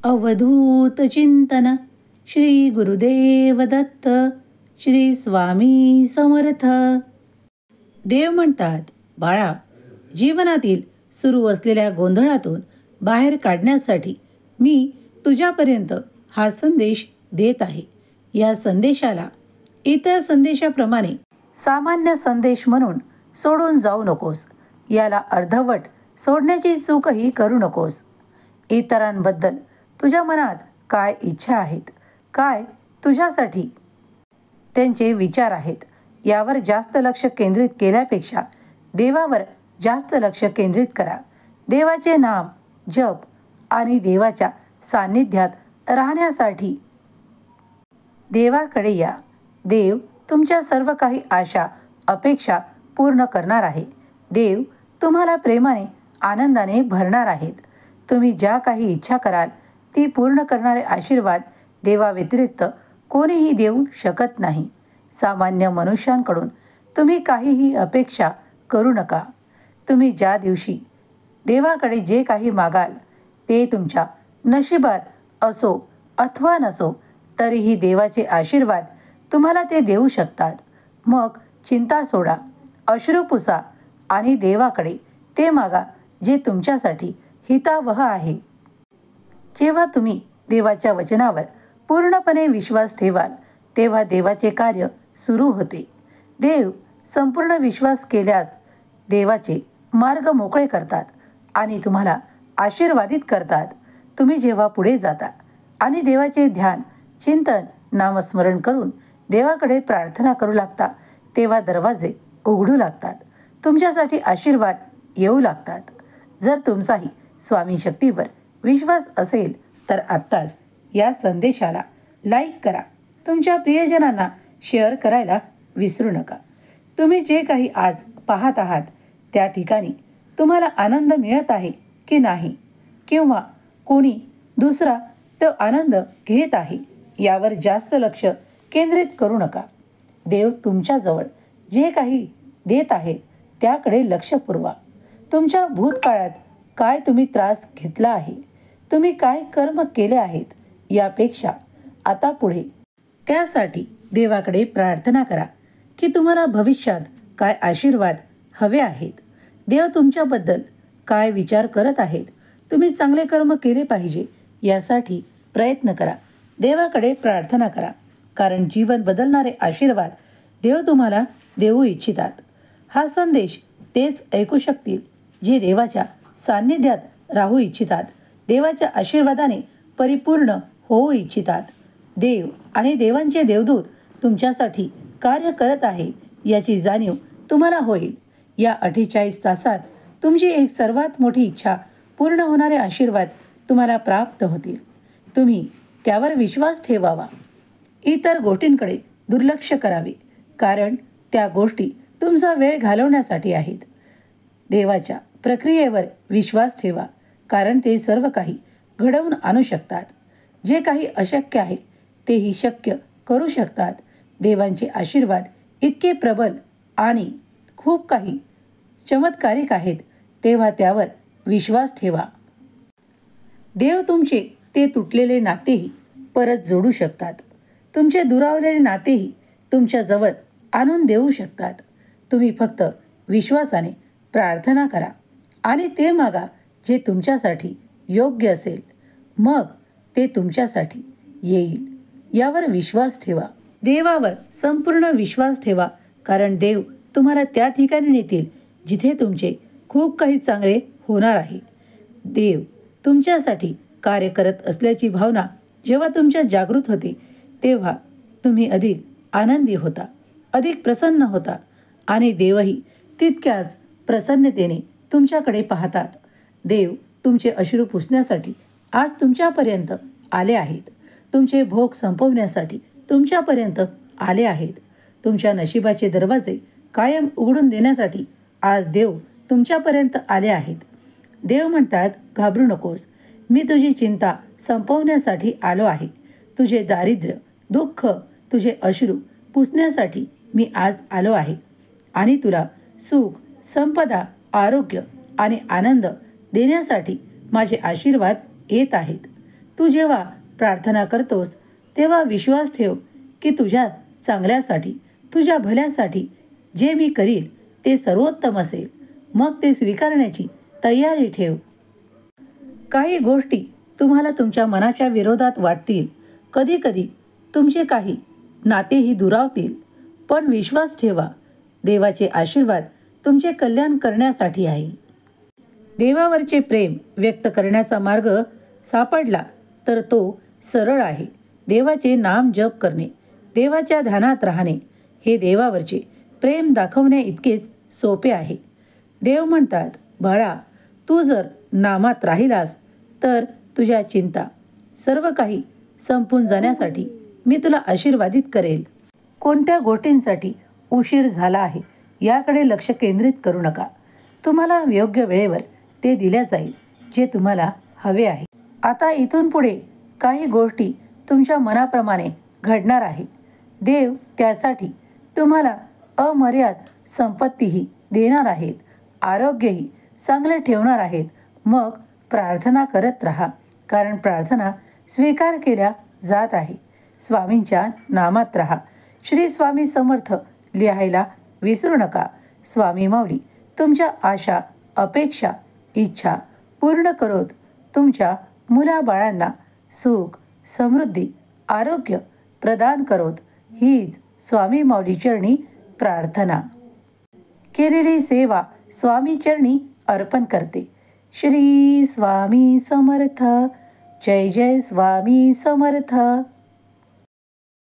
अवधूत चिंतन श्री गुरुदेव दत्त श्री स्वामी समर्थ. देव म्हणतात, बाळा, जीवनातील सुरू असलेल्या गोंधळातून बाहेर काढण्यासाठी मी तुझ्यापर्यंत हा संदेश देत आहे. या संदेशाला इतर संदेशाप्रमाणे सामान्य संदेश म्हणून सोडून जाऊ नकोस. याला अर्धवट सोडण्याची चूकही करू नकोस. इतरांबद्दल तुझ्या मनात काय इच्छा आहेत, काय तुझ्यासाठी त्यांचे विचार आहेत, यावर जास्त लक्ष केंद्रित केल्यापेक्षा देवावर जास्त लक्ष केंद्रित करा. देवाचे नाम जप आणि देवाच्या सान्निध्यात राहण्यासाठी देवाकडे या. देव तुमच्या सर्व काही आशा अपेक्षा पूर्ण करणार आहे. देव तुम्हाला प्रेमाने आनंदाने भरणार आहेत. तुम्ही ज्या काही इच्छा कराल ती पूर्ण करणारे आशीर्वाद देवाव्यतिरिक्त कोणीही देऊ शकत नाही. सामान्य मनुष्यांकडून तुम्ही काहीही अपेक्षा करू नका. तुम्ही ज्या दिवशी देवाकडे जे काही मागाल ते तुमच्या नशिबात असो अथवा नसो तरीही देवाचे आशीर्वाद तुम्हाला ते देऊ शकतात. मग चिंता सोडा, अश्रू पुसा आणि देवाकडे ते मागा जे तुमच्यासाठी हितावह आहे. जेव्हा तुम्ही देवाच्या वचनावर पूर्णपणे विश्वास ठेवाल तेव्हा देवाचे कार्य सुरू होते. देव संपूर्ण विश्वास केल्यास देवाचे मार्ग मोकळे करतात आणि तुम्हाला आशीर्वादित करतात. तुम्ही जेव्हा पुढे जाता आणि देवाचे ध्यान, चिंतन, नामस्मरण करून देवाकडे प्रार्थना करू लागता तेव्हा दरवाजे उघडू लागतात. तुमच्यासाठी आशीर्वाद येऊ लागतात. जर तुमचाही स्वामी शक्तीवर विश्वास असेल तर आत्ताच या संदेशाला लाईक करा. तुमच्या प्रियजनांना शेअर करायला विसरू नका. तुम्ही जे काही आज पाहत आहात त्या ठिकाणी तुम्हाला आनंद मिळत आहे की नाही, किंवा कोणी दुसरा तो आनंद घेत आहे यावर जास्त लक्ष केंद्रित करू नका. देव तुमच्याजवळ जे काही देत आहेत त्याकडे लक्ष पुरवा. तुमच्या भूतकाळात काय तुम्ही त्रास घेतला आहे, तुम्ही काय कर्म केले आहेत, यापेक्षा आता पुढे त्यासाठी देवाकडे प्रार्थना करा की तुम्हाला भविष्यात काय आशीर्वाद हवे आहेत. देव तुमच्याबद्दल काय विचार करत आहेत, तुम्ही चांगले कर्म केले पाहिजे यासाठी प्रयत्न करा. देवाकडे प्रार्थना करा, कारण जीवन बदलणारे आशीर्वाद देव तुम्हाला देऊ इच्छितात. हा संदेश तेच ऐकू शकतील जे देवाच्या सान्निध्यात राहू इच्छितात, देवाच्या आशीर्वादाने परिपूर्ण होऊ इच्छितात. देव आणि देवांचे देवदूत तुमच्यासाठी कार्य करत आहे याची जाणीव तुम्हाला होईल. या 48 तासात तुमची एक सर्वात मोठी इच्छा पूर्ण होणारे आशीर्वाद तुम्हाला प्राप्त होतील. तुम्ही त्यावर विश्वास ठेवावा. इतर गोष्टींकडे दुर्लक्ष करावे, कारण त्या गोष्टी तुमचा वेळ घालवण्यासाठी आहेत. देवाच्या प्रक्रियेवर विश्वास ठेवा, कारण ते सर्व काही घडवून आणू शकतात. जे काही अशक्य आहे तेही शक्य करू शकतात. देवांचे आशीर्वाद इतके प्रबल आणि खूप काही चमत्कारिक आहेत, तेव्हा त्यावर विश्वास ठेवा. देव तुमचे ते तुटलेले नातेही परत जोडू शकतात. तुमचे दुरावलेले नातेही तुमच्याजवळ आणून देऊ शकतात. तुम्ही फक्त विश्वासाने प्रार्थना करा आणि ते मागा जे तुमच्यासाठी योग्य असेल. मग ते तुमच्यासाठी येईल. यावर विश्वास ठेवा. देवावर संपूर्ण विश्वास ठेवा, कारण देव तुम्हाला त्या ठिकाणी नेतील जिथे तुमचे खूप काही चांगले होणार आहे. देव तुमच्यासाठी कार्य करत असल्याची भावना जेव्हा तुमच्या जागृत होते तेव्हा तुम्ही अधिक आनंदी होता, अधिक प्रसन्न होता आणि देवही तितक्याच प्रसन्नतेने तुमच्याकडे पाहतात. देव तुमचे अश्रू पुसण्यासाठी आज तुमच्यापर्यंत आले आहेत. तुमचे भोग संपवण्यासाठी तुमच्यापर्यंत आले आहेत. तुमच्या नशिबाचे दरवाजे कायम उघडून देण्यासाठी आज देव तुमच्यापर्यंत आले आहेत. देव म्हणतात, घाबरू नकोस, मी तुझी चिंता संपवण्यासाठी आलो आहे. तुझे दारिद्र्य, दुःख, तुझे अश्रू पुसण्यासाठी मी आज आलो आहे आणि तुला सुख, संपदा, आरोग्य आणि आनंद देण्यासाठी माझे आशीर्वाद येत आहेत. तू जेव्हा प्रार्थना करतोस तेव्हा विश्वास ठेव की तुझ्या चांगल्यासाठी, तुझ्या भल्यासाठी जे मी करील ते सर्वोत्तम असेल. मग ते स्वीकारण्याची तयारी ठेव. काही गोष्टी तुम्हाला तुमच्या मनाच्या विरोधात वाटतील. कधीकधी तुमचे काही नातेही दुरावतील. पण विश्वास ठेवा, देवाचे आशीर्वाद तुमचे कल्याण करण्यासाठी आहे. देवावरचे प्रेम व्यक्त करण्याचा मार्ग सापडला तर तो सरळ आहे. देवाचे नाम जप करणे, देवाच्या ध्यानात राहणे हे देवावरचे प्रेम दाखवणे इतकेच सोपे आहे. देव म्हणतात, बाळा, तू जर नामात राहिलास तर तुझ्या चिंता सर्व काही संपून जाण्यासाठी मी तुला आशीर्वादित करेल. कोणत्या गोष्टींसाठी उशीर झाला आहे याकडे लक्ष केंद्रित करू नका. तुम्हाला योग्य वेळेवर ते दिल्या जाईल जे तुम्हाला हवे आहे. आता इथून पुढे काही गोष्टी तुमच्या मनाप्रमाणे घडणार आहे. देव त्यासाठी तुम्हाला अमर्याद संपत्तीही देणार आहेत, आरोग्यही चांगले ठेवणार आहेत. मग प्रार्थना करत राहा, कारण प्रार्थना स्वीकार केल्या जात आहे. स्वामींच्या नामात राहा. श्री स्वामी समर्थ लिहायला विसरू नका. स्वामी माऊली तुमच्या आशा, अपेक्षा, इच्छा पूर्ण करोत. तुमच्या मुलाबाळांना सुख, समृद्धी, आरोग्य प्रदान करोत. हीच स्वामी माऊली चरणी प्रार्थना. केलेली सेवा स्वामी चरणी अर्पण करते. श्री स्वामी समर्थ. जय जय स्वामी समर्थ.